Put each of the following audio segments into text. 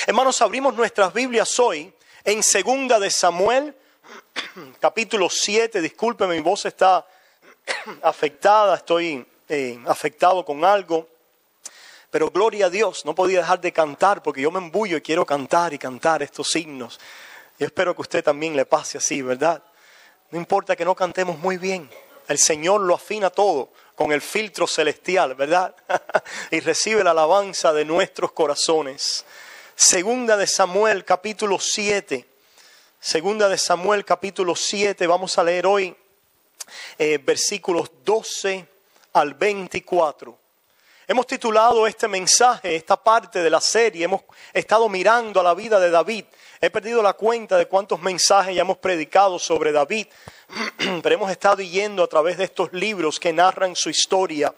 Hermanos, abrimos nuestras Biblias hoy en Segunda de Samuel, capítulo 7. Discúlpeme, mi voz está afectada, estoy afectado con algo. Pero gloria a Dios, no podía dejar de cantar porque yo me embullo y quiero cantar y cantar estos himnos. Y espero que a usted también le pase así, ¿verdad? No importa que no cantemos muy bien, el Señor lo afina todo con el filtro celestial, ¿verdad? Y recibe la alabanza de nuestros corazones. Segunda de Samuel, capítulo 7. Segunda de Samuel, capítulo 7. Vamos a leer hoy versículos 12 al 24. Hemos titulado este mensaje, esta parte de la serie, hemos estado mirando a la vida de David. He perdido la cuenta de cuántos mensajes ya hemos predicado sobre David, pero hemos estado yendo a través de estos libros que narran su historia.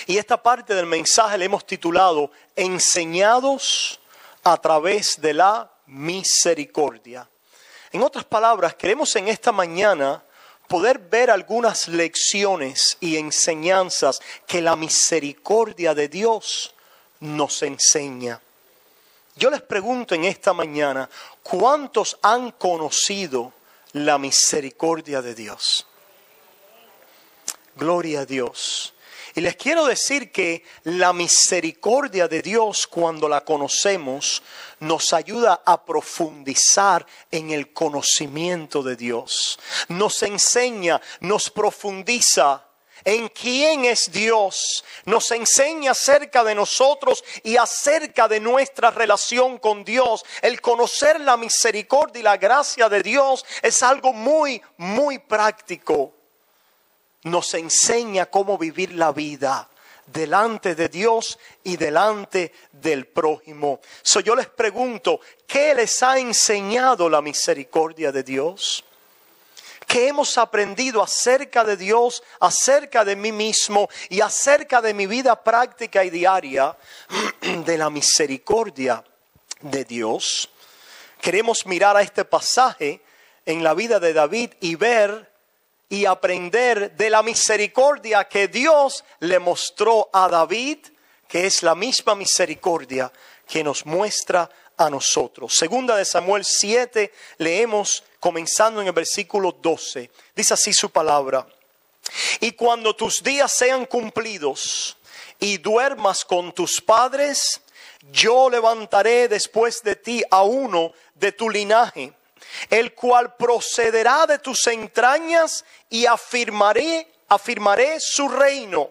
Y esta parte del mensaje le hemos titulado Enseñados a través de la misericordia. En otras palabras, queremos en esta mañana poder ver algunas lecciones y enseñanzas que la misericordia de Dios nos enseña. Yo les pregunto en esta mañana, ¿cuántos han conocido la misericordia de Dios? Gloria a Dios. Y les quiero decir que la misericordia de Dios, cuando la conocemos, nos ayuda a profundizar en el conocimiento de Dios. Nos enseña, nos profundiza en quién es Dios. Nos enseña acerca de nosotros y acerca de nuestra relación con Dios. El conocer la misericordia y la gracia de Dios es algo muy, muy práctico. Nos enseña cómo vivir la vida delante de Dios y delante del prójimo. Yo les pregunto, ¿qué les ha enseñado la misericordia de Dios? ¿Qué hemos aprendido acerca de Dios, acerca de mí mismo y acerca de mi vida práctica y diaria de la misericordia de Dios? Queremos mirar a este pasaje en la vida de David y ver y aprender de la misericordia que Dios le mostró a David, que es la misma misericordia que nos muestra a nosotros. Segunda de Samuel 7, leemos comenzando en el versículo 12. Dice así su palabra: y cuando tus días sean cumplidos y duermas con tus padres, yo levantaré después de ti a uno de tu linaje, el cual procederá de tus entrañas, y afirmaré su reino.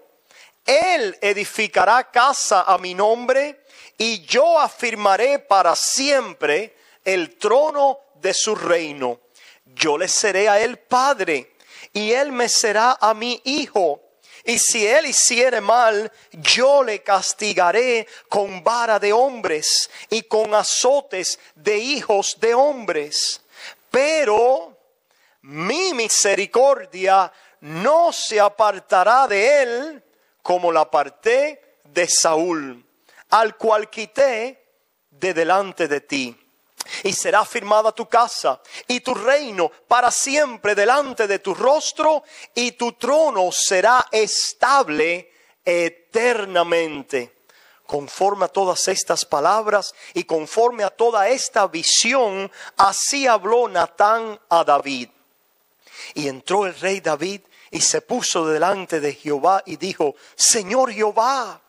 Él edificará casa a mi nombre, y yo afirmaré para siempre el trono de su reino. Yo le seré a él padre, y él me será a mí hijo. Y si él hiciere mal, yo le castigaré con vara de hombres y con azotes de hijos de hombres. Pero mi misericordia no se apartará de él, como la aparté de Saúl, al cual quité de delante de ti. Y será firmada tu casa y tu reino para siempre delante de tu rostro, y tu trono será estable eternamente. Conforme a todas estas palabras y conforme a toda esta visión, así habló Natán a David. Y entró el rey David y se puso delante de Jehová y dijo: Señor Jehová,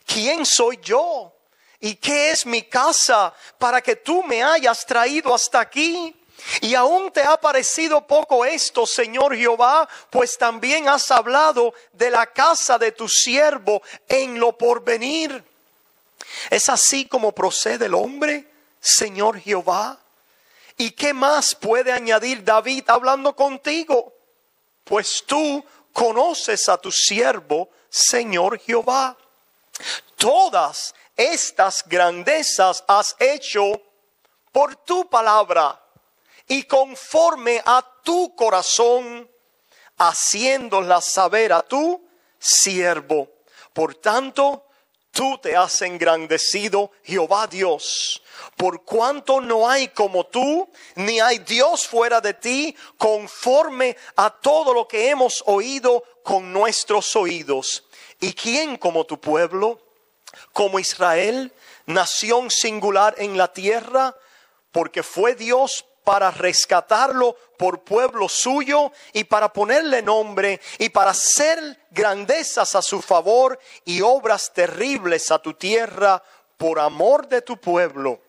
¿quién soy yo? ¿Y qué es mi casa para que tú me hayas traído hasta aquí? Y aún te ha parecido poco esto, Señor Jehová, pues también has hablado de la casa de tu siervo en lo porvenir. ¿Es así como procede el hombre, Señor Jehová? ¿Y qué más puede añadir David hablando contigo? Pues tú conoces a tu siervo, Señor Jehová. Todas estas grandezas has hecho por tu palabra y conforme a tu corazón, haciéndolas saber a tu siervo. Por tanto, tú te has engrandecido, Jehová Dios, por cuanto no hay como tú, ni hay Dios fuera de ti, conforme a todo lo que hemos oído con nuestros oídos. ¿Y quién como tu pueblo? Como Israel, nación singular en la tierra, porque fue Dios para rescatarlo por pueblo suyo y para ponerle nombre y para hacer grandezas a su favor y obras terribles a tu tierra por amor de tu pueblo,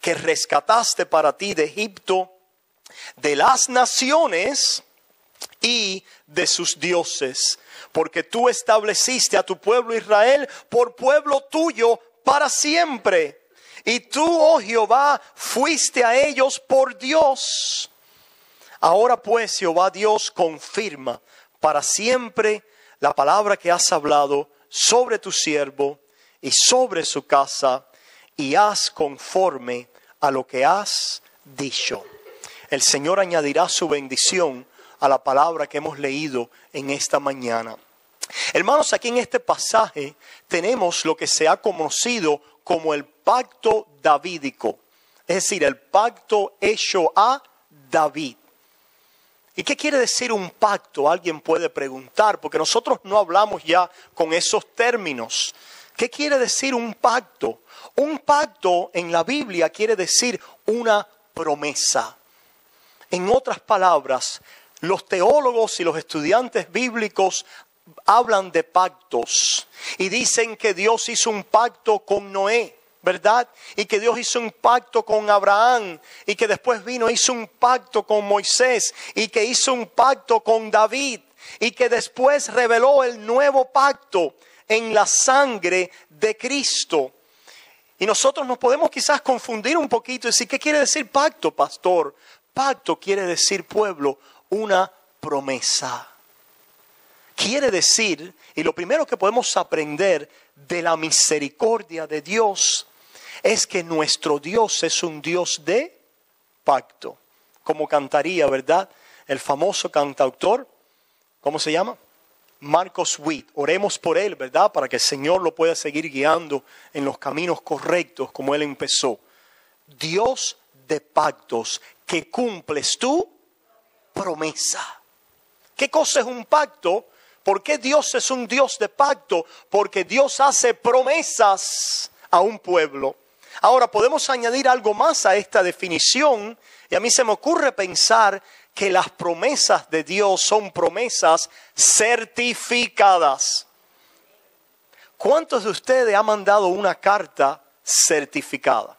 que rescataste para ti de Egipto, de las naciones y de sus dioses, porque tú estableciste a tu pueblo Israel por pueblo tuyo para siempre. Y tú, oh Jehová, fuiste a ellos por Dios. Ahora pues, Jehová Dios, confirma para siempre la palabra que has hablado sobre tu siervo y sobre su casa, y haz conforme a lo que has dicho. El Señor añadirá su bendición a la palabra que hemos leído en esta mañana. Hermanos, aquí en este pasaje tenemos lo que se ha conocido como el pacto davídico, es decir, el pacto hecho a David. ¿Y qué quiere decir un pacto? Alguien puede preguntar, porque nosotros no hablamos ya con esos términos. ¿Qué quiere decir un pacto? Un pacto en la Biblia quiere decir una promesa. En otras palabras, los teólogos y los estudiantes bíblicos hablan de pactos y dicen que Dios hizo un pacto con Noé, ¿verdad? Y que Dios hizo un pacto con Abraham y que después hizo un pacto con Moisés y que hizo un pacto con David y que después reveló el nuevo pacto en la sangre de Cristo. Y nosotros nos podemos quizás confundir un poquito y decir, ¿qué quiere decir pacto, pastor? Pacto quiere decir, pueblo, una promesa. Quiere decir, y lo primero que podemos aprender de la misericordia de Dios es que nuestro Dios es un Dios de pacto. Como cantaría, ¿verdad? El famoso cantautor, ¿cómo se llama? Marcos Witt. Oremos por él, ¿verdad? Para que el Señor lo pueda seguir guiando en los caminos correctos como él empezó. Dios de pactos, que cumples tu promesa. ¿Qué cosa es un pacto? ¿Por qué Dios es un Dios de pacto? Porque Dios hace promesas a un pueblo. Ahora podemos añadir algo más a esta definición, y a mí se me ocurre pensar que las promesas de Dios son promesas certificadas. ¿Cuántos de ustedes han mandado una carta certificada?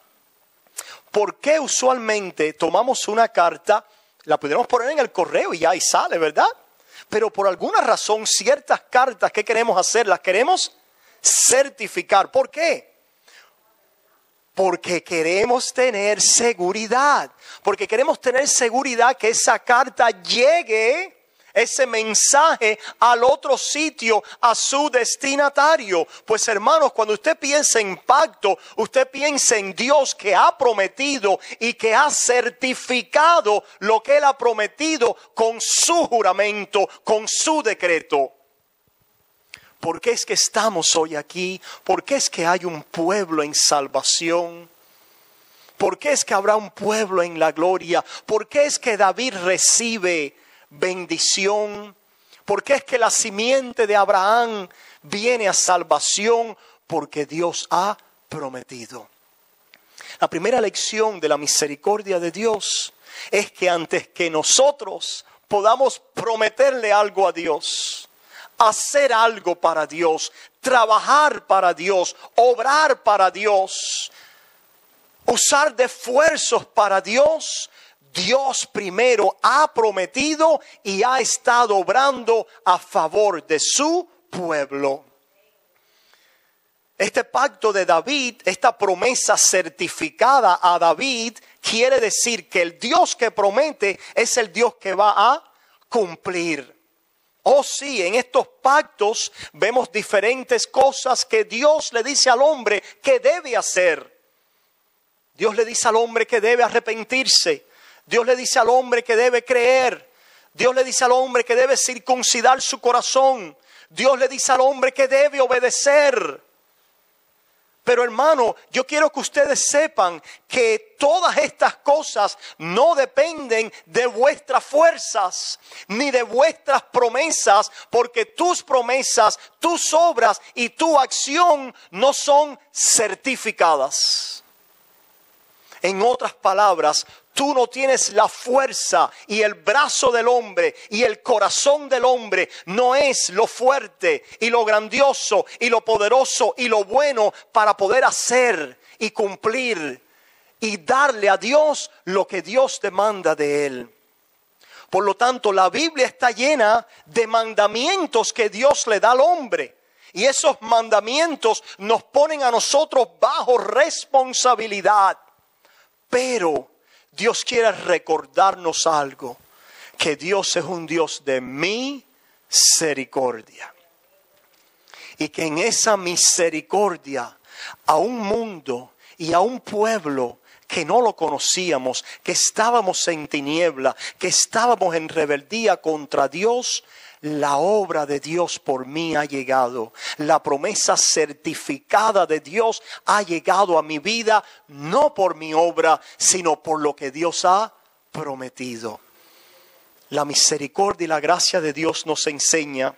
¿Por qué usualmente tomamos una carta, la podemos poner en el correo y ahí sale, ¿verdad? Pero por alguna razón ciertas cartas, ¿qué queremos hacer? Las queremos certificar. ¿Por qué? Porque queremos tener seguridad. Porque queremos tener seguridad que esa carta llegue, ese mensaje, al otro sitio, a su destinatario. Pues hermanos, cuando usted piensa en pacto, usted piensa en Dios que ha prometido y que ha certificado lo que Él ha prometido con su juramento, con su decreto. ¿Por qué es que estamos hoy aquí? ¿Por qué es que hay un pueblo en salvación? ¿Por qué es que habrá un pueblo en la gloria? ¿Por qué es que David recibe bendición? ¿Por qué es que la simiente de Abraham viene a salvación? Porque Dios ha prometido. La primera lección de la misericordia de Dios es que antes que nosotros podamos prometerle algo a Dios, hacer algo para Dios, trabajar para Dios, obrar para Dios, usar de esfuerzos para Dios, Dios primero ha prometido y ha estado obrando a favor de su pueblo. Este pacto de David, esta promesa certificada a David, quiere decir que el Dios que promete es el Dios que va a cumplir. Oh sí, en estos pactos vemos diferentes cosas que Dios le dice al hombre que debe hacer. Dios le dice al hombre que debe arrepentirse. Dios le dice al hombre que debe creer. Dios le dice al hombre que debe circuncidar su corazón. Dios le dice al hombre que debe obedecer. Pero hermano, yo quiero que ustedes sepan que todas estas cosas no dependen de vuestras fuerzas ni de vuestras promesas, porque tus promesas, tus obras y tu acción no son certificadas. En otras palabras, tú no tienes la fuerza y el brazo del hombre y el corazón del hombre. No es lo fuerte y lo grandioso y lo poderoso y lo bueno para poder hacer y cumplir y darle a Dios lo que Dios demanda de él. Por lo tanto, la Biblia está llena de mandamientos que Dios le da al hombre. Y esos mandamientos nos ponen a nosotros bajo responsabilidad. Pero Dios quiere recordarnos algo, que Dios es un Dios de misericordia. Y que en esa misericordia a un mundo y a un pueblo que no lo conocíamos, que estábamos en tiniebla, que estábamos en rebeldía contra Dios, la obra de Dios por mí ha llegado. La promesa certificada de Dios ha llegado a mi vida, no por mi obra, sino por lo que Dios ha prometido. La misericordia y la gracia de Dios nos enseña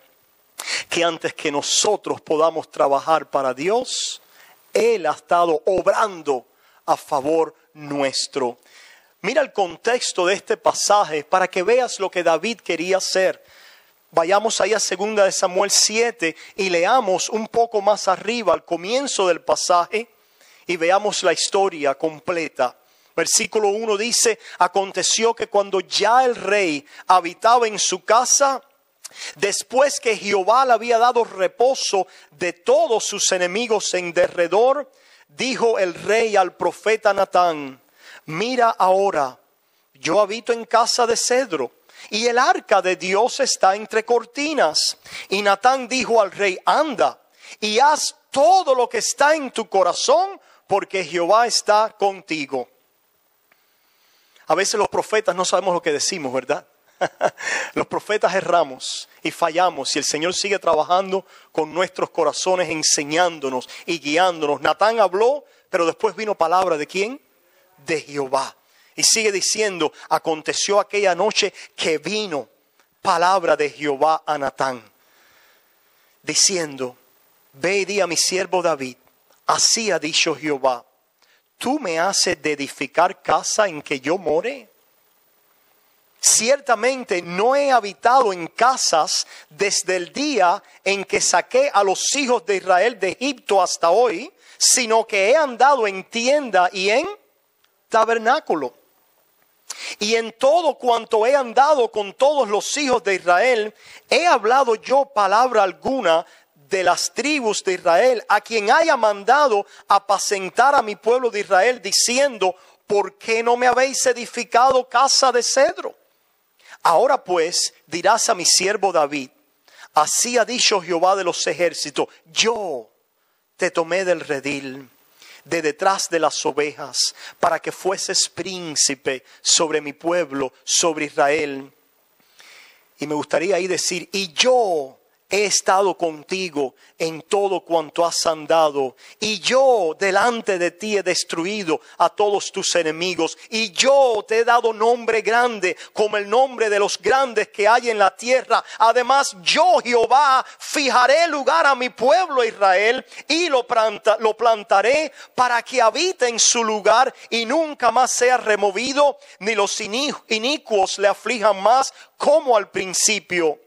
que antes que nosotros podamos trabajar para Dios, Él ha estado obrando a favor nuestro. Mira el contexto de este pasaje para que veas lo que David quería hacer. Vayamos ahí a 2 de Samuel 7 y leamos un poco más arriba al comienzo del pasaje y veamos la historia completa. Versículo 1 dice: aconteció que cuando ya el rey habitaba en su casa, después que Jehová le había dado reposo de todos sus enemigos en derredor, dijo el rey al profeta Natán: mira ahora, yo habito en casa de cedro, y el arca de Dios está entre cortinas. Y Natán dijo al rey: anda y haz todo lo que está en tu corazón, porque Jehová está contigo. A veces los profetas no sabemos lo que decimos, ¿verdad? Los profetas erramos y fallamos, y el Señor sigue trabajando con nuestros corazones, enseñándonos y guiándonos. Natán habló, pero después vino palabra ¿de quién? De Jehová. Y sigue diciendo: aconteció aquella noche que vino palabra de Jehová a Natán, diciendo: ve y di a mi siervo David, así ha dicho Jehová, ¿tú me haces de edificar casa en que yo more? Ciertamente no he habitado en casas desde el día en que saqué a los hijos de Israel de Egipto hasta hoy, sino que he andado en tienda y en tabernáculo. Y en todo cuanto he andado con todos los hijos de Israel, he hablado yo palabra alguna de las tribus de Israel, a quien haya mandado apacentar a mi pueblo de Israel, diciendo: ¿por qué no me habéis edificado casa de cedro? Ahora pues dirás a mi siervo David: así ha dicho Jehová de los ejércitos, yo te tomé del redil, de detrás de las ovejas, para que fueses príncipe sobre mi pueblo, sobre Israel. Y me gustaría ahí decir: y yo he estado contigo en todo cuanto has andado, y yo delante de ti he destruido a todos tus enemigos, y yo te he dado nombre grande como el nombre de los grandes que hay en la tierra. Además, yo Jehová fijaré lugar a mi pueblo Israel, y lo plantaré para que habite en su lugar y nunca más sea removido, ni los inicuos le aflijan más como al principio.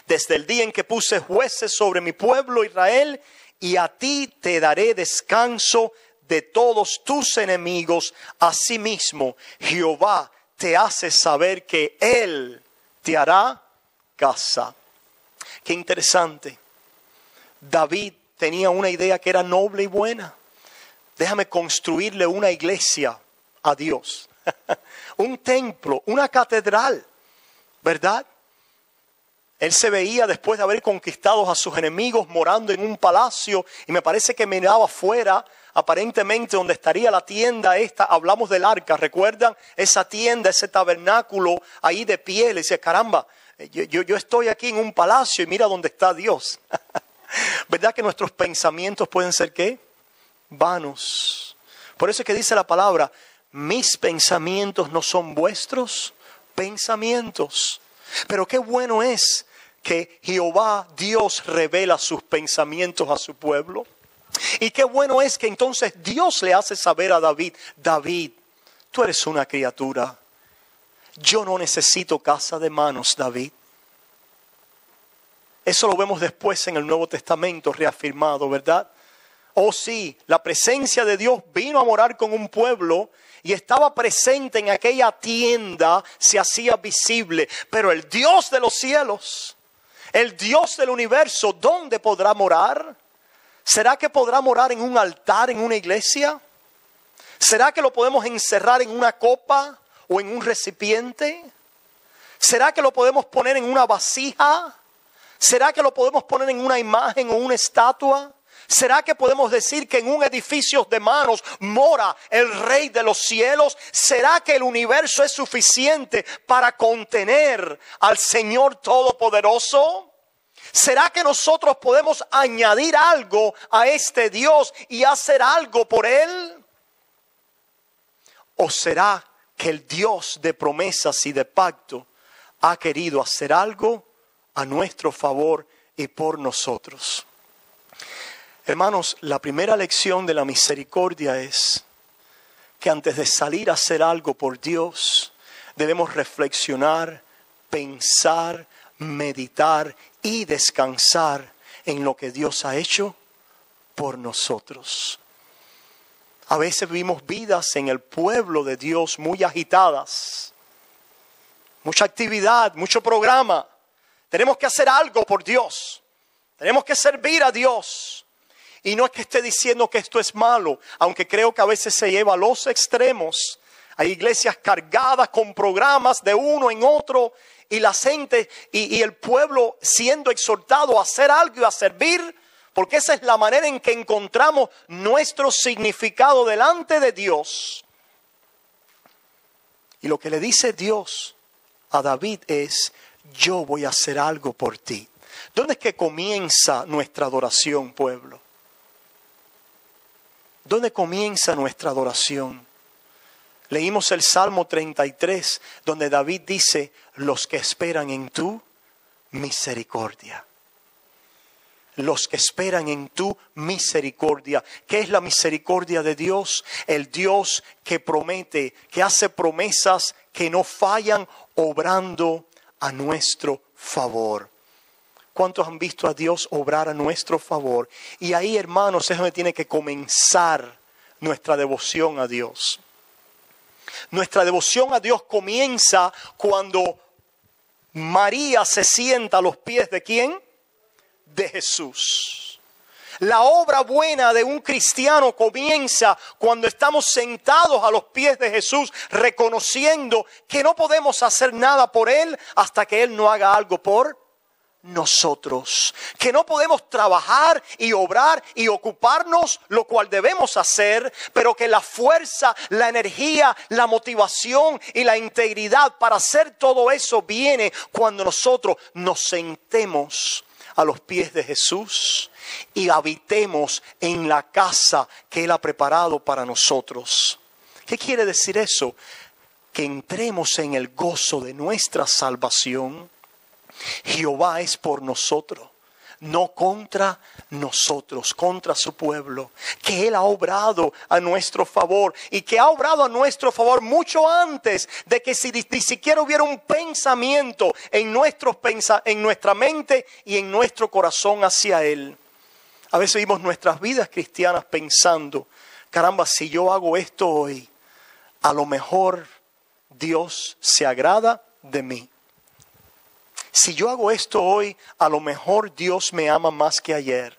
Desde el día en que puse jueces sobre mi pueblo Israel, y a ti te daré descanso de todos tus enemigos. Asimismo, Jehová te hace saber que Él te hará casa. Qué interesante. David tenía una idea que era noble y buena. Déjame construirle una iglesia a Dios. Un templo, una catedral, ¿verdad? Él se veía, después de haber conquistado a sus enemigos, morando en un palacio, y me parece que miraba afuera, aparentemente donde estaría la tienda esta. Hablamos del arca, ¿recuerdan? Esa tienda, ese tabernáculo ahí de pie. Le decía: caramba, yo estoy aquí en un palacio y mira dónde está Dios. ¿Verdad que nuestros pensamientos pueden ser qué? vanos. Por eso es que dice la palabra, mis pensamientos no son vuestros pensamientos. Pero qué bueno es que Jehová Dios revela sus pensamientos a su pueblo. Y qué bueno es que entonces Dios le hace saber a David, David, tú eres una criatura. Yo no necesito casa de manos, David. Eso lo vemos después en el Nuevo Testamento reafirmado, ¿verdad? Oh sí, la presencia de Dios vino a morar con un pueblo y estaba presente en aquella tienda, se hacía visible. Pero el Dios de los cielos, el Dios del universo, ¿dónde podrá morar? ¿Será que podrá morar en un altar, en una iglesia? ¿Será que lo podemos encerrar en una copa o en un recipiente? ¿Será que lo podemos poner en una vasija? ¿Será que lo podemos poner en una imagen o una estatua? ¿Será que podemos decir que en un edificio de manos mora el Rey de los cielos? ¿Será que el universo es suficiente para contener al Señor Todopoderoso? ¿Será que nosotros podemos añadir algo a este Dios y hacer algo por Él? ¿O será que el Dios de promesas y de pacto ha querido hacer algo a nuestro favor y por nosotros? Hermanos, la primera lección de la misericordia es que antes de salir a hacer algo por Dios, debemos reflexionar, pensar, meditar y descansar en lo que Dios ha hecho por nosotros. A veces vivimos vidas en el pueblo de Dios muy agitadas, mucha actividad, mucho programa. Tenemos que hacer algo por Dios, tenemos que servir a Dios. Y no es que esté diciendo que esto es malo, aunque creo que a veces se lleva a los extremos. Hay iglesias cargadas con programas de uno en otro y la gente y el pueblo siendo exhortado a hacer algo y a servir, porque esa es la manera en que encontramos nuestro significado delante de Dios. Y lo que le dice Dios a David es, yo voy a hacer algo por ti. ¿Dónde es que comienza nuestra adoración, pueblo? ¿Dónde comienza nuestra adoración? Leímos el Salmo 33, donde David dice, los que esperan en tu misericordia. Los que esperan en tu misericordia. ¿Qué es la misericordia de Dios? El Dios que promete, que hace promesas que no fallan, obrando a nuestro favor. ¿Cuántos han visto a Dios obrar a nuestro favor? Y ahí, hermanos, es donde tiene que comenzar nuestra devoción a Dios. Nuestra devoción a Dios comienza cuando María se sienta a los pies ¿de quién? De Jesús. La obra buena de un cristiano comienza cuando estamos sentados a los pies de Jesús, reconociendo que no podemos hacer nada por Él hasta que Él no haga algo por nosotros, que no podemos trabajar y obrar y ocuparnos, lo cual debemos hacer, pero que la fuerza, la energía, la motivación y la integridad para hacer todo eso viene cuando nosotros nos sentemos a los pies de Jesús y habitemos en la casa que Él ha preparado para nosotros. ¿Qué quiere decir eso? Que entremos en el gozo de nuestra salvación. Jehová es por nosotros, no contra nosotros, contra su pueblo, que Él ha obrado a nuestro favor y que ha obrado a nuestro favor mucho antes de que ni siquiera hubiera un pensamiento en nuestra mente y en nuestro corazón hacia Él. A veces vivimos nuestras vidas cristianas pensando, caramba, si yo hago esto hoy, a lo mejor Dios se agrada de mí. Si yo hago esto hoy, a lo mejor Dios me ama más que ayer.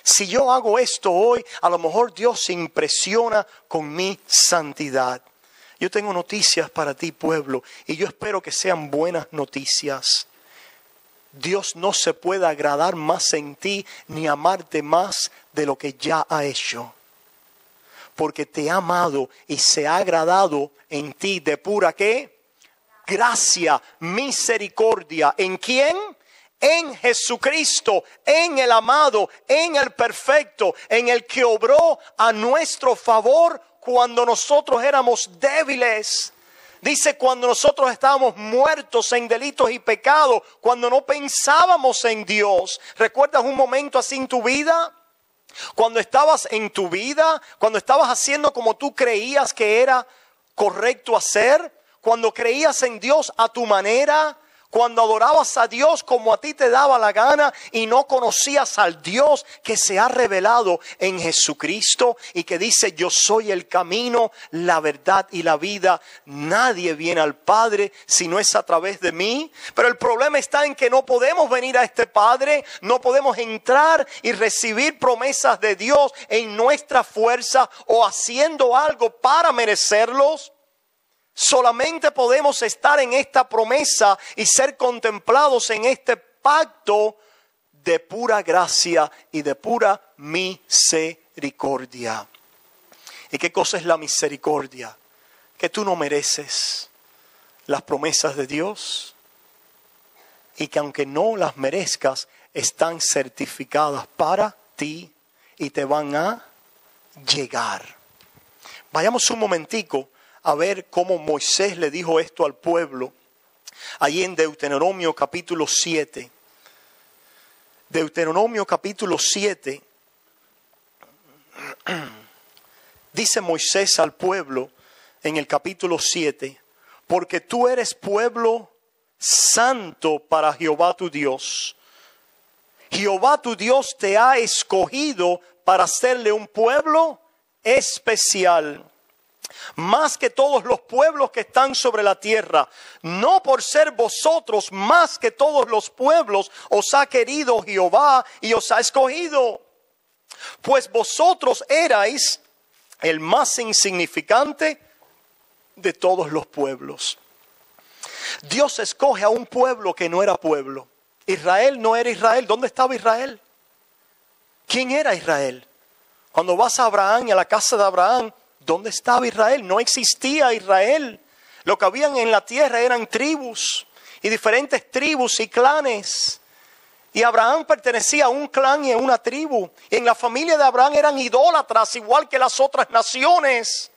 Si yo hago esto hoy, a lo mejor Dios se impresiona con mi santidad. Yo tengo noticias para ti, pueblo, y yo espero que sean buenas noticias. Dios no se puede agradar más en ti ni amarte más de lo que ya ha hecho. Porque te ha amado y se ha agradado en ti de pura ¿qué? Gracia, misericordia. ¿En quién? en Jesucristo, en el amado, en el perfecto, en el que obró a nuestro favor cuando nosotros éramos débiles. Dice, cuando nosotros estábamos muertos en delitos y pecados, cuando no pensábamos en Dios. ¿Recuerdas un momento así en tu vida? Cuando estabas en tu vida, cuando estabas haciendo como tú creías que era correcto hacer, cuando creías en Dios a tu manera, cuando adorabas a Dios como a ti te daba la gana y no conocías al Dios que se ha revelado en Jesucristo y que dice, yo soy el camino, la verdad y la vida. Nadie viene al Padre si no es a través de mí. Pero el problema está en que no podemos venir a este Padre, no podemos entrar y recibir promesas de Dios en nuestra fuerza o haciendo algo para merecerlos. Solamente podemos estar en esta promesa y ser contemplados en este pacto de pura gracia y de pura misericordia. ¿Y qué cosa es la misericordia? Que tú no mereces las promesas de Dios y que aunque no las merezcas, están certificadas para ti y te van a llegar. Vayamos un momentico a ver cómo Moisés le dijo esto al pueblo. Allí en Deuteronomio capítulo 7. Deuteronomio capítulo 7. Dice Moisés al pueblo en el capítulo 7. Porque tú eres pueblo santo para Jehová tu Dios. Jehová tu Dios te ha escogido para hacerle un pueblo especial, más que todos los pueblos que están sobre la tierra. No por ser vosotros más que todos los pueblos os ha querido Jehová y os ha escogido. Pues vosotros erais el más insignificante de todos los pueblos. Dios escoge a un pueblo que no era pueblo. Israel no era Israel. ¿Dónde estaba Israel? ¿Quién era Israel? Cuando vas a Abraham y a la casa de Abraham, ¿dónde estaba Israel? No existía Israel. Lo que habían en la tierra eran tribus y diferentes tribus y clanes. Y Abraham pertenecía a un clan y a una tribu. Y en la familia de Abraham eran idólatras igual que las otras naciones.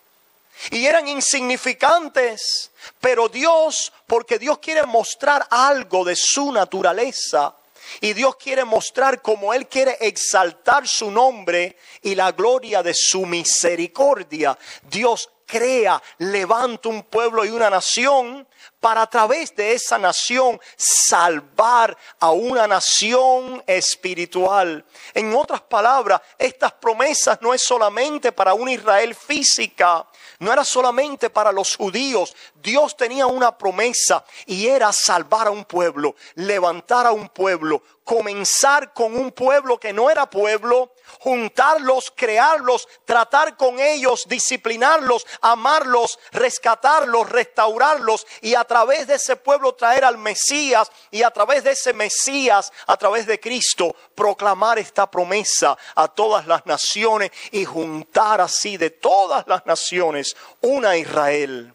Y eran insignificantes. Pero Dios, porque Dios quiere mostrar algo de su naturaleza. Y Dios quiere mostrar cómo Él quiere exaltar su nombre y la gloria de su misericordia. Dios crea, levanta un pueblo y una nación para a través de esa nación salvar a una nación espiritual. En otras palabras, estas promesas no es solamente para un Israel física, no era solamente para los judíos. Dios tenía una promesa y era salvar a un pueblo, levantar a un pueblo, comenzar con un pueblo que no era pueblo, juntarlos, crearlos, tratar con ellos, disciplinarlos, amarlos, rescatarlos, restaurarlos y a través de ese pueblo traer al Mesías y a través de ese Mesías, a través de Cristo, proclamar esta promesa a todas las naciones y juntar así de todas las naciones una Israel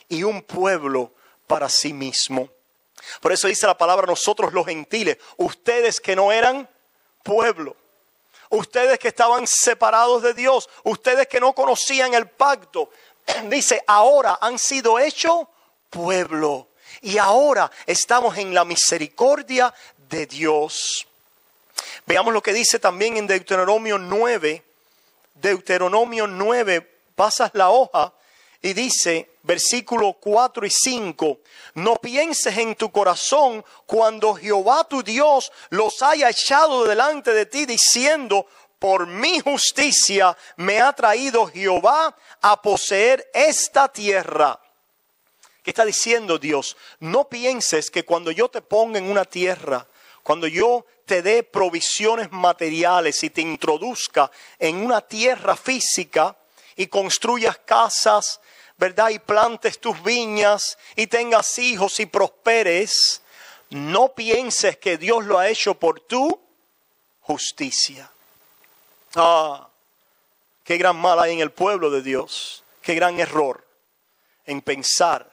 y un pueblo para sí mismo. Por eso dice la palabra, nosotros los gentiles, ustedes que no eran pueblo, ustedes que estaban separados de Dios, ustedes que no conocían el pacto, dice, ahora han sido hechos pueblo. Y ahora estamos en la misericordia de Dios. Veamos lo que dice también en Deuteronomio 9. Deuteronomio 9, pasas la hoja y dice, versículos 4 y 5, no pienses en tu corazón cuando Jehová tu Dios los haya echado delante de ti diciendo, por mi justicia me ha traído Jehová a poseer esta tierra. ¿Qué está diciendo Dios? No pienses que cuando yo te ponga en una tierra, cuando yo te dé provisiones materiales y te introduzca en una tierra física y construyas casas, ¿verdad? Y plantes tus viñas y tengas hijos y prosperes, no pienses que Dios lo ha hecho por tu justicia. Qué gran mal hay en el pueblo de Dios. Qué gran error en pensar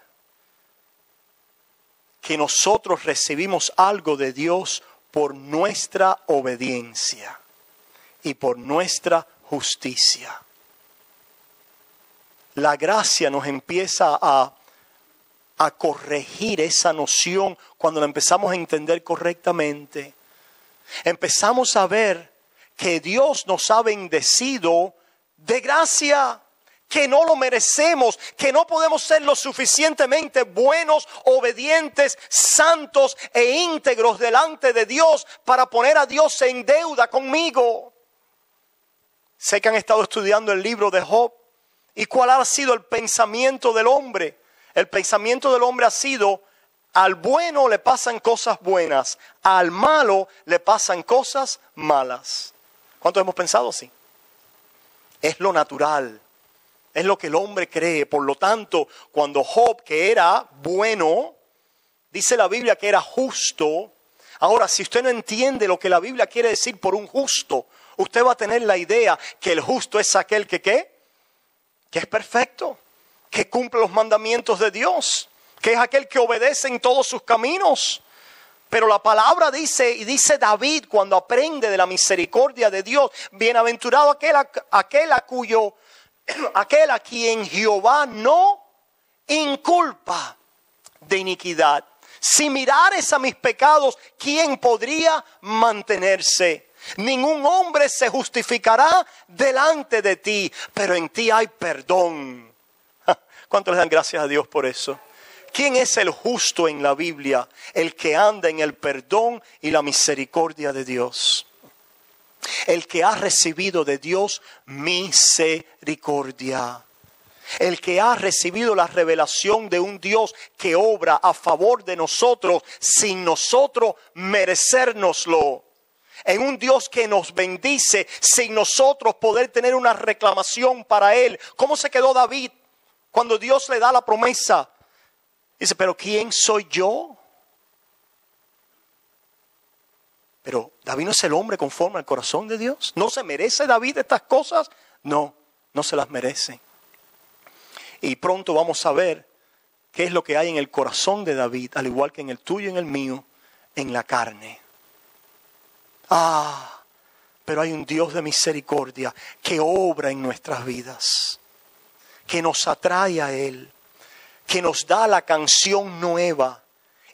que nosotros recibimos algo de Dios por nuestra obediencia y por nuestra justicia. La gracia nos empieza a corregir esa noción cuando la empezamos a entender correctamente. Empezamos a ver que Dios nos ha bendecido de gracia, que no lo merecemos, que no podemos ser lo suficientemente buenos, obedientes, santos e íntegros delante de Dios para poner a Dios en deuda conmigo. Sé que han estado estudiando el libro de Job. ¿Y cuál ha sido el pensamiento del hombre? El pensamiento del hombre ha sido: al bueno le pasan cosas buenas, al malo le pasan cosas malas. ¿Cuántos hemos pensado así? Es lo natural, es lo que el hombre cree. Por lo tanto, cuando Job, que era bueno, dice la Biblia que era justo. Ahora, si usted no entiende lo que la Biblia quiere decir por un justo, usted va a tener la idea que el justo es aquel que ¿qué? Que es perfecto, que cumple los mandamientos de Dios, que es aquel que obedece en todos sus caminos. Pero la palabra dice, y dice David cuando aprende de la misericordia de Dios: bienaventurado aquel a quien Jehová no inculpa de iniquidad. Si mirares a mis pecados, ¿quién podría mantenerse? Ningún hombre se justificará delante de ti, pero en ti hay perdón. ¿Cuántos le dan gracias a Dios por eso? ¿Quién es el justo en la Biblia? El que anda en el perdón y la misericordia de Dios. El que ha recibido de Dios misericordia. El que ha recibido la revelación de un Dios que obra a favor de nosotros sin nosotros merecérnoslo. En un Dios que nos bendice sin nosotros poder tener una reclamación para Él. ¿Cómo se quedó David cuando Dios le da la promesa? Dice: pero ¿quién soy yo? Pero David no es el hombre conforme al corazón de Dios. ¿No se merece David estas cosas? No, no se las merece. Y pronto vamos a ver qué es lo que hay en el corazón de David, al igual que en el tuyo y en el mío, en la carne. Pero hay un Dios de misericordia que obra en nuestras vidas, que nos atrae a Él, que nos da la canción nueva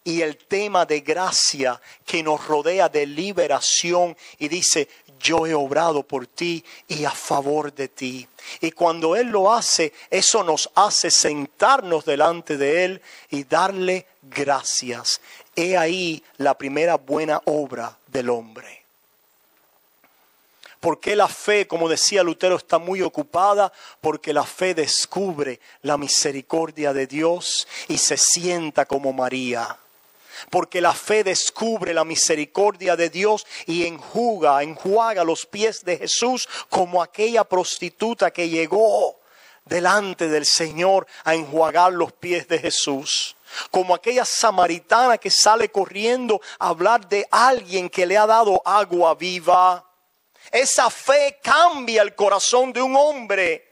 y el tema de gracia que nos rodea de liberación, y dice: yo he obrado por ti y a favor de ti. Y cuando Él lo hace, eso nos hace sentarnos delante de Él y darle gracias. He ahí la primera buena obra del hombre. ¿Por qué la fe, como decía Lutero, está muy ocupada? Porque la fe descubre la misericordia de Dios y se sienta como María. Porque la fe descubre la misericordia de Dios y enjuaga los pies de Jesús, como aquella prostituta que llegó delante del Señor a enjuagar los pies de Jesús. Como aquella samaritana que sale corriendo a hablar de alguien que le ha dado agua viva. Esa fe cambia el corazón de un hombre.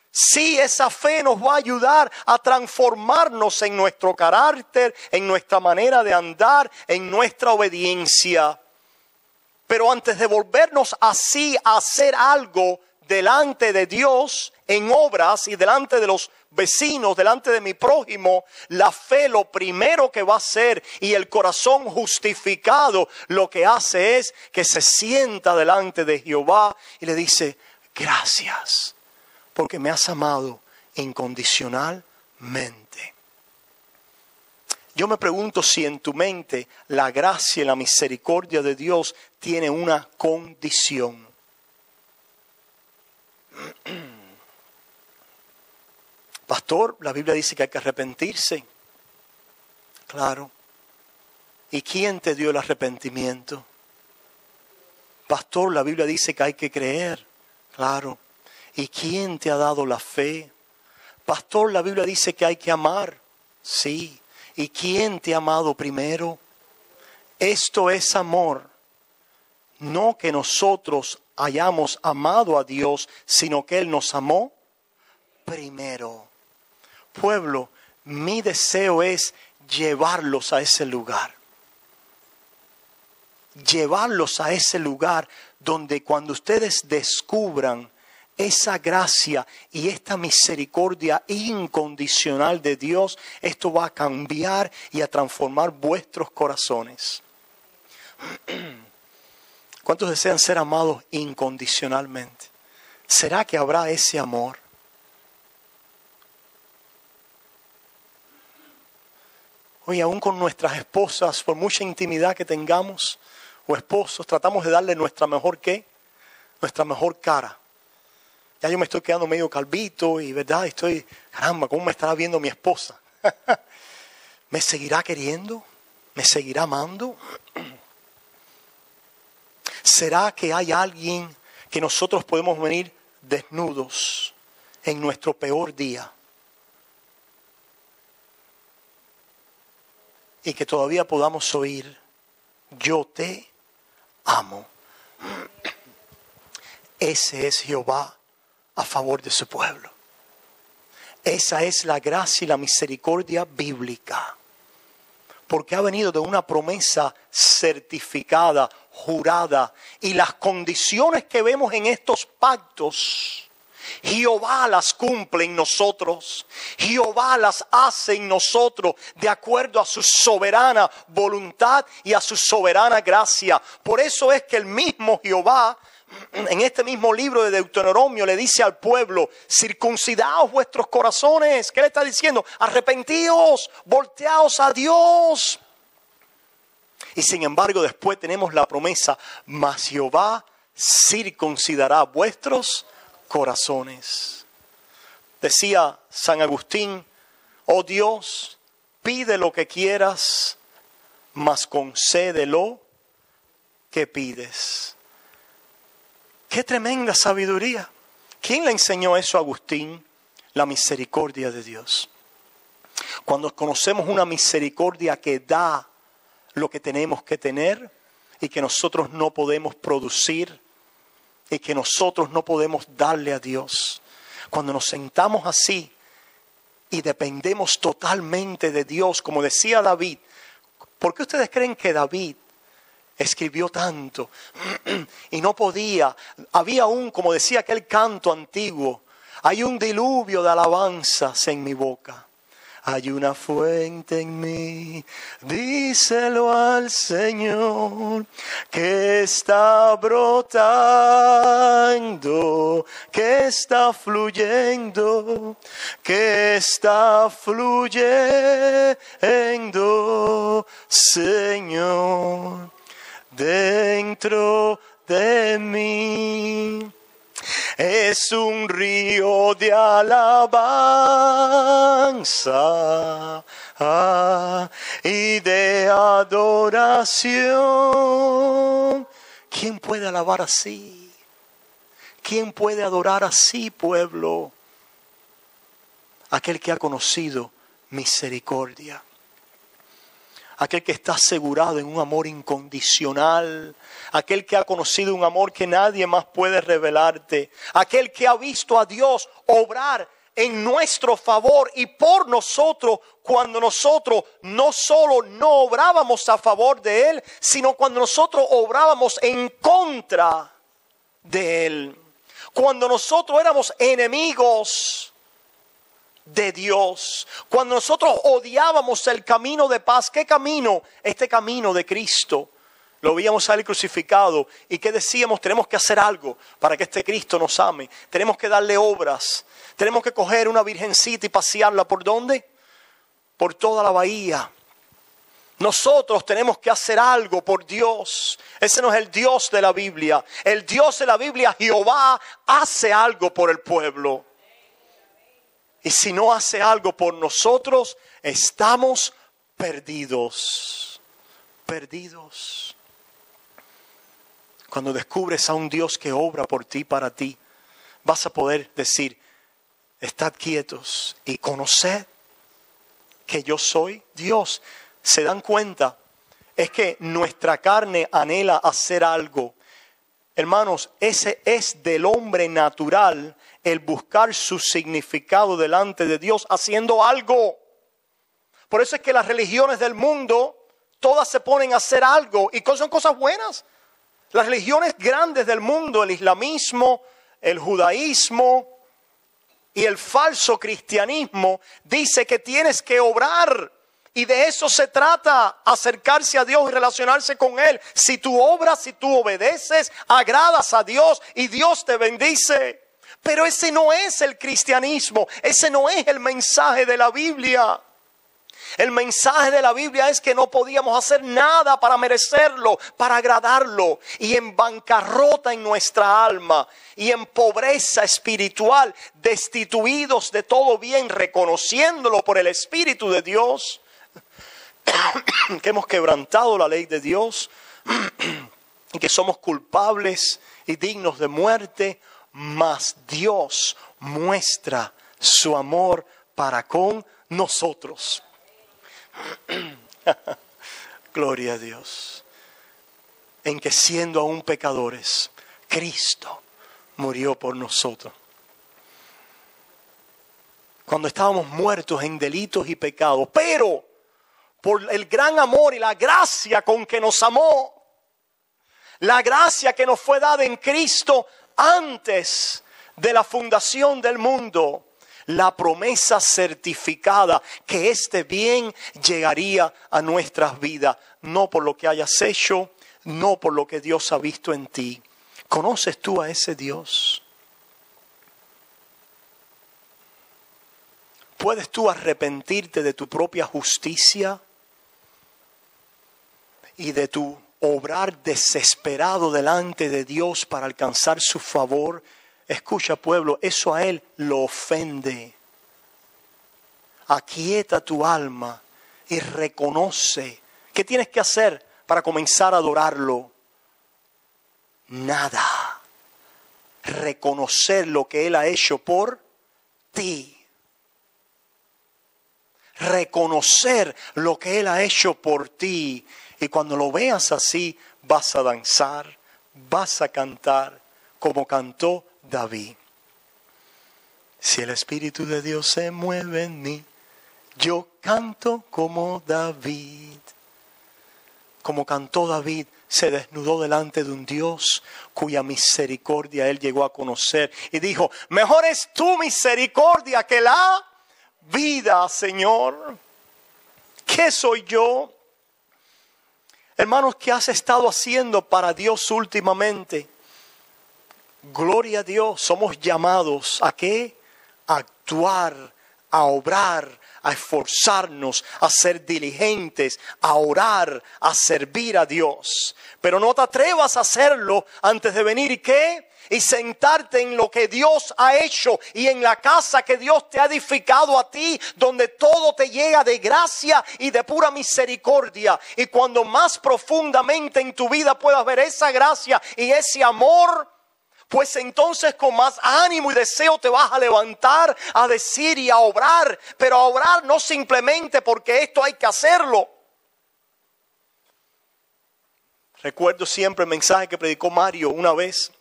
Sí, esa fe nos va a ayudar a transformarnos en nuestro carácter, en nuestra manera de andar, en nuestra obediencia. Pero antes de volvernos así a hacer algo delante de Dios en obras y delante de los vecinos, delante de mi prójimo, la fe lo primero que va a hacer, y el corazón justificado lo que hace es que se sienta delante de Jehová y le dice: gracias, porque me has amado incondicionalmente. Yo me pregunto si en tu mente la gracia y la misericordia de Dios tiene una condición. Pastor, la Biblia dice que hay que arrepentirse. Claro. ¿Y quién te dio el arrepentimiento? Pastor, la Biblia dice que hay que creer. Claro. ¿Y quién te ha dado la fe? Pastor, la Biblia dice que hay que amar. Sí. ¿Y quién te ha amado primero? Esto es amor. No que nosotros hayamos amado a Dios, sino que Él nos amó primero. Pueblo, mi deseo es llevarlos a ese lugar. llevarlos a ese lugar donde cuando ustedes descubran esa gracia y esta misericordia incondicional de Dios, esto va a cambiar y a transformar vuestros corazones. ¿Cuántos desean ser amados incondicionalmente? ¿Será que habrá ese amor? Oye, aún con nuestras esposas, por mucha intimidad que tengamos, o esposos, tratamos de darle nuestra mejor ¿qué? Nuestra mejor cara. Ya yo me estoy quedando medio calvito y verdad, caramba, ¿cómo me estará viendo mi esposa? ¿Me seguirá queriendo? ¿Me seguirá amando? ¿Será que hay alguien que nosotros podemos venir desnudos en nuestro peor día y que todavía podamos oír, yo te amo? Ese es Jehová a favor de su pueblo. Esa es la gracia y la misericordia bíblica. Porque ha venido de una promesa certificada, jurada. Y las condiciones que vemos en estos pactos, Jehová las cumple en nosotros. Jehová las hace en nosotros de acuerdo a su soberana voluntad y a su soberana gracia. Por eso es que el mismo Jehová, en este mismo libro de Deuteronomio, le dice al pueblo: circuncidaos vuestros corazones. ¿Qué le está diciendo? Arrepentíos, volteaos a Dios. Y sin embargo después tenemos la promesa: mas Jehová circuncidará vuestros corazones. Decía San Agustín: oh Dios, pide lo que quieras, mas concede lo que pides. ¡Qué tremenda sabiduría! ¿Quién le enseñó eso a Agustín? La misericordia de Dios. Cuando conocemos una misericordia que da lo que tenemos que tener y que nosotros no podemos producir y que nosotros no podemos darle a Dios. Cuando nos sentamos así y dependemos totalmente de Dios, como decía David. ¿Por qué ustedes creen que David escribió tanto y no podía? Había como decía aquel canto antiguo, hay un diluvio de alabanzas en mi boca. Hay una fuente en mí, díselo al Señor, que está brotando, que está fluyendo, Señor, dentro de mí. Es un río de alabanza y de adoración. ¿Quién puede alabar así? ¿Quién puede adorar así, pueblo? Aquel que ha conocido misericordia. Aquel que está asegurado en un amor incondicional. Aquel que ha conocido un amor que nadie más puede revelarte. Aquel que ha visto a Dios obrar en nuestro favor y por nosotros, cuando nosotros no solo no obrábamos a favor de Él, sino cuando nosotros obrábamos en contra de Él. Cuando nosotros éramos enemigos de Dios, cuando nosotros odiábamos el camino de paz. ¿Qué camino? Este camino de Cristo. Lo veíamos a Él crucificado. ¿Y qué decíamos? Tenemos que hacer algo para que este Cristo nos ame. Tenemos que darle obras. Tenemos que coger una virgencita y pasearla. ¿Por dónde? Por toda la bahía. Nosotros tenemos que hacer algo por Dios. Ese no es el Dios de la Biblia. El Dios de la Biblia, Jehová, hace algo por el pueblo. Y si no hace algo por nosotros, estamos perdidos. Perdidos. Cuando descubres a un Dios que obra por ti, para ti, vas a poder decir: estad quietos y conoced que yo soy Dios. ¿Se dan cuenta? Es que nuestra carne anhela hacer algo. Hermanos, ese es del hombre natural, el buscar su significado delante de Dios haciendo algo. Por eso es que las religiones del mundo todas se ponen a hacer algo y son cosas buenas. Las religiones grandes del mundo, el islamismo, el judaísmo y el falso cristianismo, dice que tienes que obrar. Y de eso se trata, acercarse a Dios y relacionarse con Él. Si tú obras, si tú obedeces, agradas a Dios y Dios te bendice. Pero ese no es el cristianismo, ese no es el mensaje de la Biblia. El mensaje de la Biblia es que no podíamos hacer nada para merecerlo, para agradarlo. Y en bancarrota en nuestra alma y en pobreza espiritual, destituidos de todo bien, reconociéndolo por el Espíritu de Dios, que hemos quebrantado la ley de Dios y que somos culpables y dignos de muerte, mas Dios muestra su amor para con nosotros. Gloria a Dios, en que siendo aún pecadores, Cristo murió por nosotros. Cuando estábamos muertos en delitos y pecados, pero por el gran amor y la gracia con que nos amó, la gracia que nos fue dada en Cristo antes de la fundación del mundo, la promesa certificada que este bien llegaría a nuestras vidas, no por lo que hayas hecho, no por lo que Dios ha visto en ti. ¿Conoces tú a ese Dios? ¿Puedes tú arrepentirte de tu propia justicia y de tu obrar desesperado delante de Dios para alcanzar su favor? Escucha, pueblo, eso a Él lo ofende. Aquieta tu alma y reconoce. ¿Qué tienes que hacer para comenzar a adorarlo? Nada. Reconocer lo que Él ha hecho por ti. Reconocer lo que Él ha hecho por ti. Y cuando lo veas así, vas a danzar, vas a cantar como cantó David. Si el Espíritu de Dios se mueve en mí, yo canto como David. Como cantó David, se desnudó delante de un Dios cuya misericordia él llegó a conocer. Y dijo, mejor es tu misericordia que la vida, Señor. ¿Qué soy yo? Hermanos, ¿qué has estado haciendo para Dios últimamente? Gloria a Dios, somos llamados ¿a qué? A actuar, a obrar, a esforzarnos, a ser diligentes, a orar, a servir a Dios. Pero no te atrevas a hacerlo antes de venir ¿y qué? Y sentarte en lo que Dios ha hecho y en la casa que Dios te ha edificado a ti, donde todo te llega de gracia y de pura misericordia. Y cuando más profundamente en tu vida puedas ver esa gracia y ese amor, pues entonces con más ánimo y deseo te vas a levantar a decir y a obrar. Pero a obrar no simplemente porque esto hay que hacerlo. Recuerdo siempre el mensaje que predicó Mario una vez,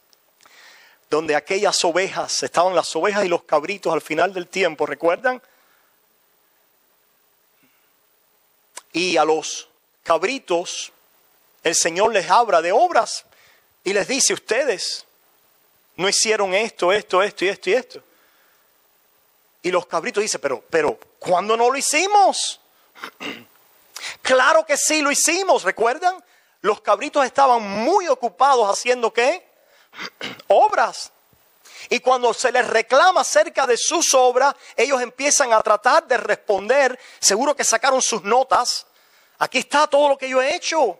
donde aquellas ovejas, estaban las ovejas y los cabritos al final del tiempo, ¿recuerdan? Y a los cabritos el Señor les habla de obras y les dice, ustedes no hicieron esto. Y los cabritos dicen, pero ¿cuándo no lo hicimos? Claro que sí lo hicimos, ¿recuerdan? Los cabritos estaban muy ocupados haciendo ¿qué? Obras. Y cuando se les reclama acerca de sus obras, ellos empiezan a tratar de responder. Seguro que sacaron sus notas. Aquí está todo lo que yo he hecho.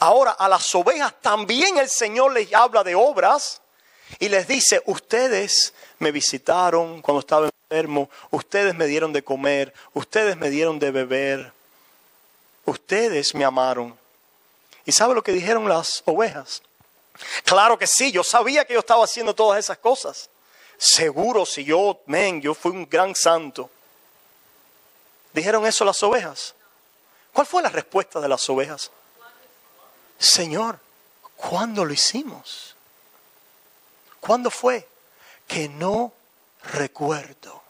Ahora a las ovejas también el Señor les habla de obras y les dice, ustedes me visitaron cuando estaba enfermo, ustedes me dieron de comer, ustedes me dieron de beber, ustedes me amaron. ¿Y sabe lo que dijeron las ovejas? Claro que sí, yo sabía que yo estaba haciendo todas esas cosas. Seguro si yo fui un gran santo. ¿Dijeron eso las ovejas? ¿Cuál fue la respuesta de las ovejas? Señor, ¿cuándo lo hicimos? ¿Cuándo fue? Que no recuerdo.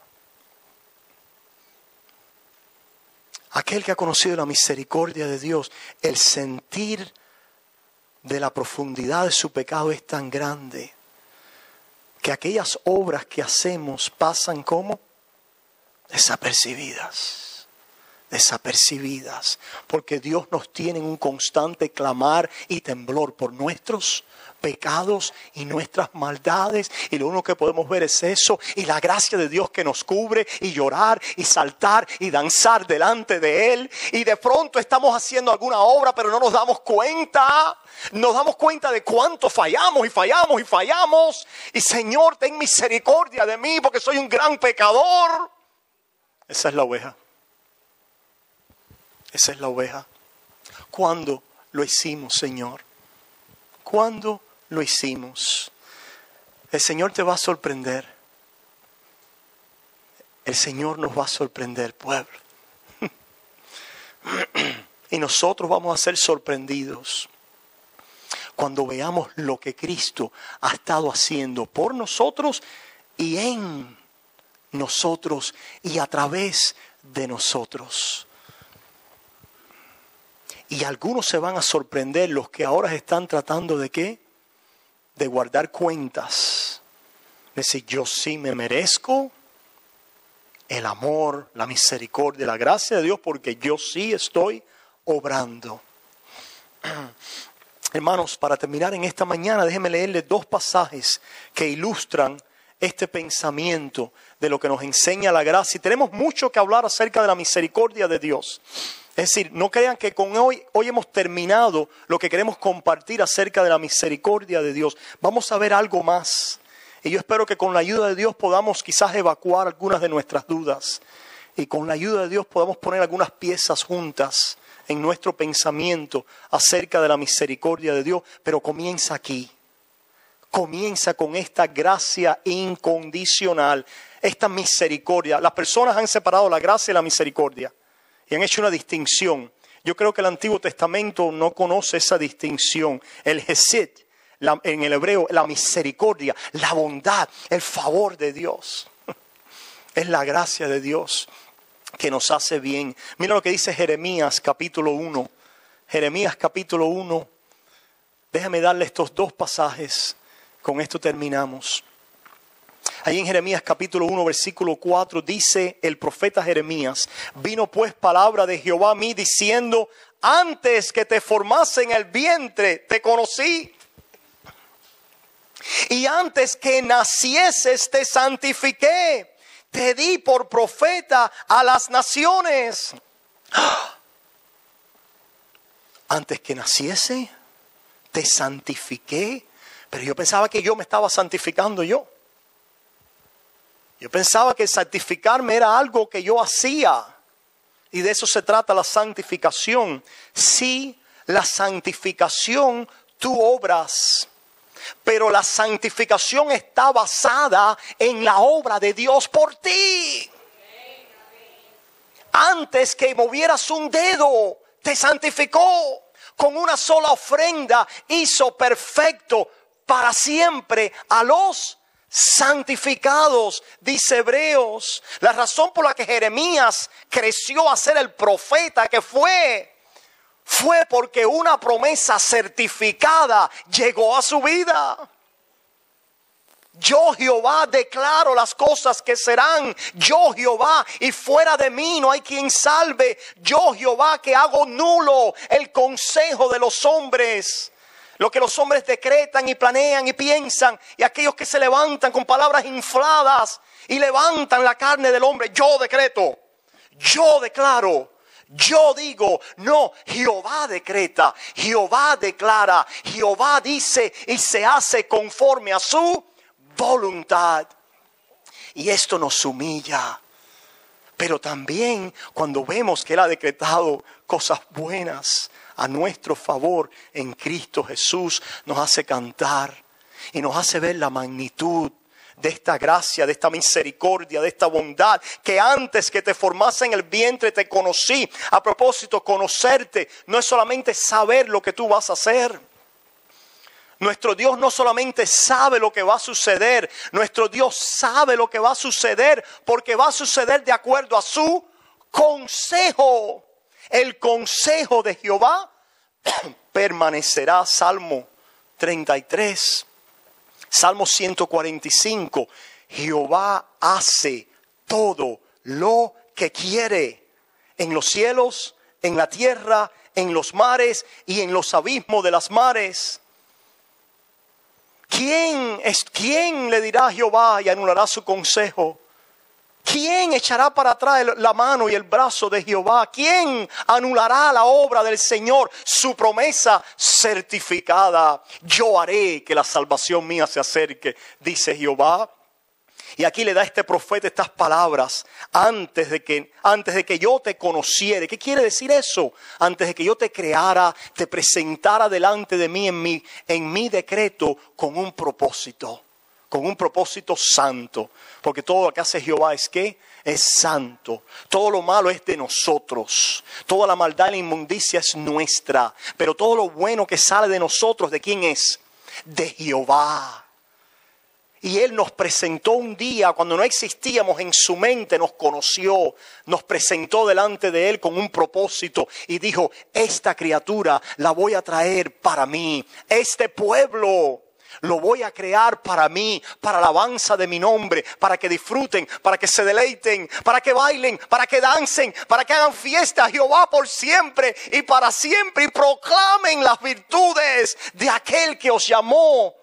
¿A Aquel que ha conocido la misericordia de Dios, el sentir de la profundidad de su pecado es tan grande que aquellas obras que hacemos pasan como desapercibidas, porque Dios nos tiene en un constante clamar y temblor por nuestros pecados y nuestras maldades, y lo único que podemos ver es eso y la gracia de Dios que nos cubre, y llorar y saltar y danzar delante de Él. Y de pronto estamos haciendo alguna obra, pero no nos damos cuenta de cuánto fallamos y Señor, ten misericordia de mí porque soy un gran pecador. Esa es la oveja. ¿Cuándo lo hicimos, Señor? ¿Cuándo lo hicimos? El Señor te va a sorprender. El Señor nos va a sorprender, pueblo. Y nosotros vamos a ser sorprendidos cuando veamos lo que Cristo ha estado haciendo por nosotros y en nosotros y a través de nosotros. Y algunos se van a sorprender, los que ahora están tratando de ¿qué? De guardar cuentas. Decir, yo sí me merezco el amor, la misericordia, la gracia de Dios, porque yo sí estoy obrando. Hermanos, para terminar en esta mañana, déjenme leerles 2 pasajes que ilustran este pensamiento de lo que nos enseña la gracia. Y tenemos mucho que hablar acerca de la misericordia de Dios. Es decir, no crean que con hoy hemos terminado lo que queremos compartir acerca de la misericordia de Dios. Vamos a ver algo más. Y yo espero que con la ayuda de Dios podamos quizás evacuar algunas de nuestras dudas. Y con la ayuda de Dios podamos poner algunas piezas juntas en nuestro pensamiento acerca de la misericordia de Dios. Pero comienza aquí. Comienza con esta gracia incondicional, esta misericordia. Las personas han separado la gracia y la misericordia y han hecho una distinción. Yo creo que el Antiguo Testamento no conoce esa distinción. El Hesed, en el hebreo, la misericordia, la bondad, el favor de Dios. Es la gracia de Dios que nos hace bien. Mira lo que dice Jeremías capítulo 1. Jeremías capítulo 1. Déjame darle estos 2 pasajes. Con esto terminamos. Ahí en Jeremías capítulo 1 versículo 4 dice el profeta Jeremías: vino pues palabra de Jehová a mí diciendo, antes que te formase en el vientre te conocí, y antes que nacieses te santifiqué, te di por profeta a las naciones. Antes que naciese te santifiqué. Pero yo pensaba que yo me estaba santificando yo. Yo pensaba que santificarme era algo que yo hacía. Y de eso se trata la santificación. Sí, la santificación tú obras. Pero la santificación está basada en la obra de Dios por ti. Antes que movieras un dedo, te santificó. Con una sola ofrenda hizo perfecto para siempre a los santificados, dice Hebreos. La razón por la que Jeremías creció a ser el profeta que fue porque una promesa certificada llegó a su vida. Yo Jehová declaro las cosas que serán. Yo Jehová, y fuera de mí no hay quien salve. Yo Jehová, que hago nulo el consejo de los hombres. Lo que los hombres decretan y planean y piensan, y aquellos que se levantan con palabras infladas y levantan la carne del hombre. Yo decreto, yo declaro, yo digo. No, Jehová decreta, Jehová declara, Jehová dice y se hace conforme a su voluntad. Y esto nos humilla. Pero también cuando vemos que Él ha decretado cosas buenas a nuestro favor en Cristo Jesús, nos hace cantar y nos hace ver la magnitud de esta gracia, de esta misericordia, de esta bondad, que antes que te formase en el vientre te conocí. A propósito, conocerte no es solamente saber lo que tú vas a hacer. Nuestro Dios no solamente sabe lo que va a suceder, nuestro Dios sabe lo que va a suceder, porque va a suceder de acuerdo a su consejo. El consejo de Jehová permanecerá. Salmo 33. Salmo 145. Jehová hace todo lo que quiere en los cielos, en la tierra, en los mares y en los abismos de las mares. ¿Quién le dirá a Jehová y anulará su consejo? ¿Quién echará para atrás la mano y el brazo de Jehová? ¿Quién anulará la obra del Señor, su promesa certificada? Yo haré que la salvación mía se acerque, dice Jehová. Y aquí le da este profeta estas palabras: antes de que yo te conociera. ¿Qué quiere decir eso? Antes de que yo te creara, te presentara delante de mí en mi decreto con un propósito santo. Porque todo lo que hace Jehová es santo. Todo lo malo es de nosotros. Toda la maldad y la inmundicia es nuestra. Pero todo lo bueno que sale de nosotros, ¿de quién es? De Jehová. Y Él nos presentó un día, cuando no existíamos en su mente, nos conoció, nos presentó delante de Él con un propósito y dijo: esta criatura la voy a traer para mí, este pueblo lo voy a crear para mí, para alabanza de mi nombre, para que disfruten, para que se deleiten, para que bailen, para que dancen, para que hagan fiesta a Jehová por siempre y para siempre, y proclamen las virtudes de aquel que os llamó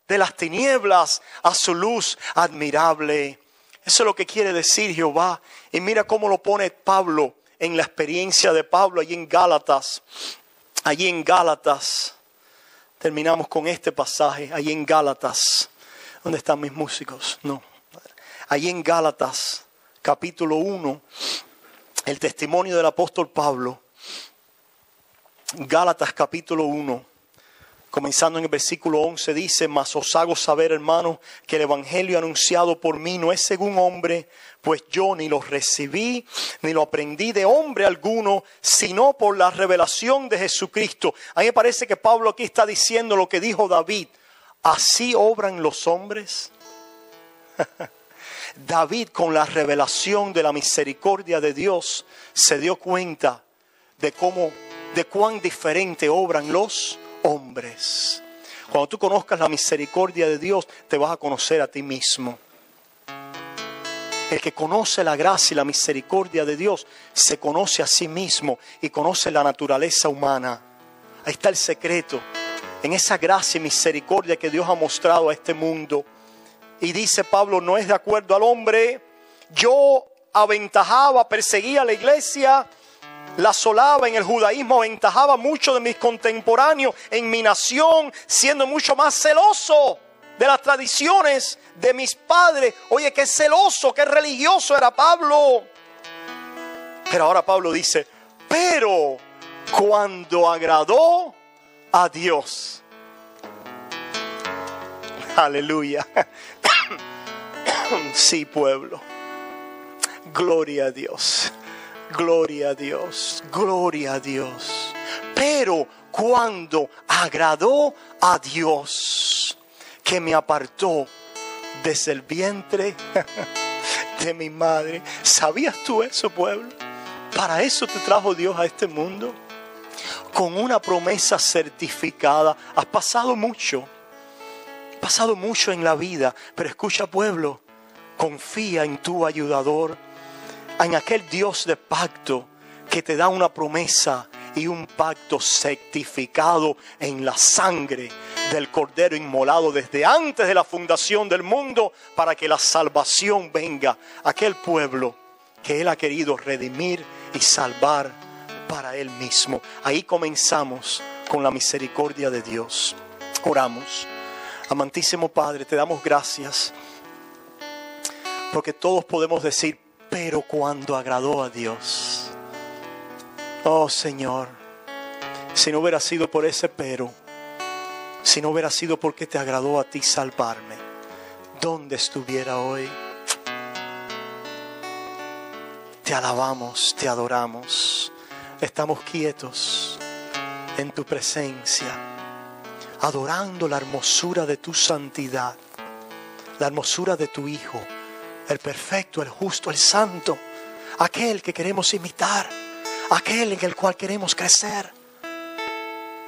de las tinieblas a su luz admirable. Eso es lo que quiere decir Jehová. Y mira cómo lo pone Pablo en la experiencia de Pablo allí en Gálatas. Allí en Gálatas. Terminamos con este pasaje. Allí en Gálatas. ¿Dónde están mis músicos? No. Allí en Gálatas, capítulo 1. El testimonio del apóstol Pablo. Gálatas capítulo 1. Comenzando en el versículo 11 dice: mas os hago saber, hermanos, que el evangelio anunciado por mí no es según hombre, pues yo ni lo recibí ni lo aprendí de hombre alguno, sino por la revelación de Jesucristo. A mí me parece que Pablo aquí está diciendo lo que dijo David: ¿así obran los hombres? David, con la revelación de la misericordia de Dios, se dio cuenta de cuán diferente obran los hombres. Cuando tú conozcas la misericordia de Dios, te vas a conocer a ti mismo. El que conoce la gracia y la misericordia de Dios se conoce a sí mismo y conoce la naturaleza humana. Ahí está el secreto, en esa gracia y misericordia que Dios ha mostrado a este mundo. Y dice Pablo: no es de acuerdo al hombre. Yo aventajaba, perseguía a la iglesia, la asolaba en el judaísmo, aventajaba mucho de mis contemporáneos en mi nación, siendo mucho más celoso de las tradiciones de mis padres. Oye, qué celoso, qué religioso era Pablo. Pero ahora Pablo dice: pero cuando agradó a Dios. Aleluya. Sí, pueblo. Gloria a Dios. Gloria a Dios, gloria a Dios. Pero cuando agradó a Dios, que me apartó desde el vientre de mi madre. ¿Sabías tú eso, pueblo? Para eso te trajo Dios a este mundo, con una promesa certificada. Has pasado mucho en la vida, pero escucha, pueblo, confía en tu ayudador, en aquel Dios de pacto que te da una promesa y un pacto certificado en la sangre del Cordero inmolado desde antes de la fundación del mundo, para que la salvación venga a aquel pueblo que Él ha querido redimir y salvar para Él mismo. Ahí comenzamos con la misericordia de Dios. Oramos. Amantísimo Padre, te damos gracias porque todos podemos decir: pero cuando agradó a Dios. Oh Señor, si no hubiera sido por ese pero, si no hubiera sido porque te agradó a ti salvarme, ¿dónde estuviera hoy? Te alabamos, te adoramos. Estamos quietos en tu presencia, adorando la hermosura de tu santidad, la hermosura de tu Hijo, el perfecto, el justo, el santo, aquel que queremos imitar, aquel en el cual queremos crecer.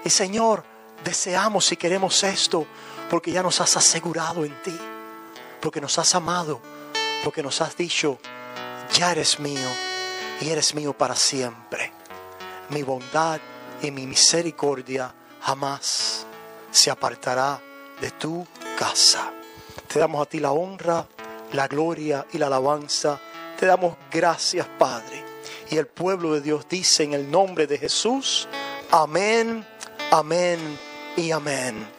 Y Señor, deseamos y queremos esto porque ya nos has asegurado en ti, porque nos has amado, porque nos has dicho, ya eres mío y eres mío para siempre. Mi bondad y mi misericordia jamás se apartará de tu casa. Te damos a ti la honra, la gloria y la alabanza. Te damos gracias, Padre. Y el pueblo de Dios dice en el nombre de Jesús, amén, amén y amén.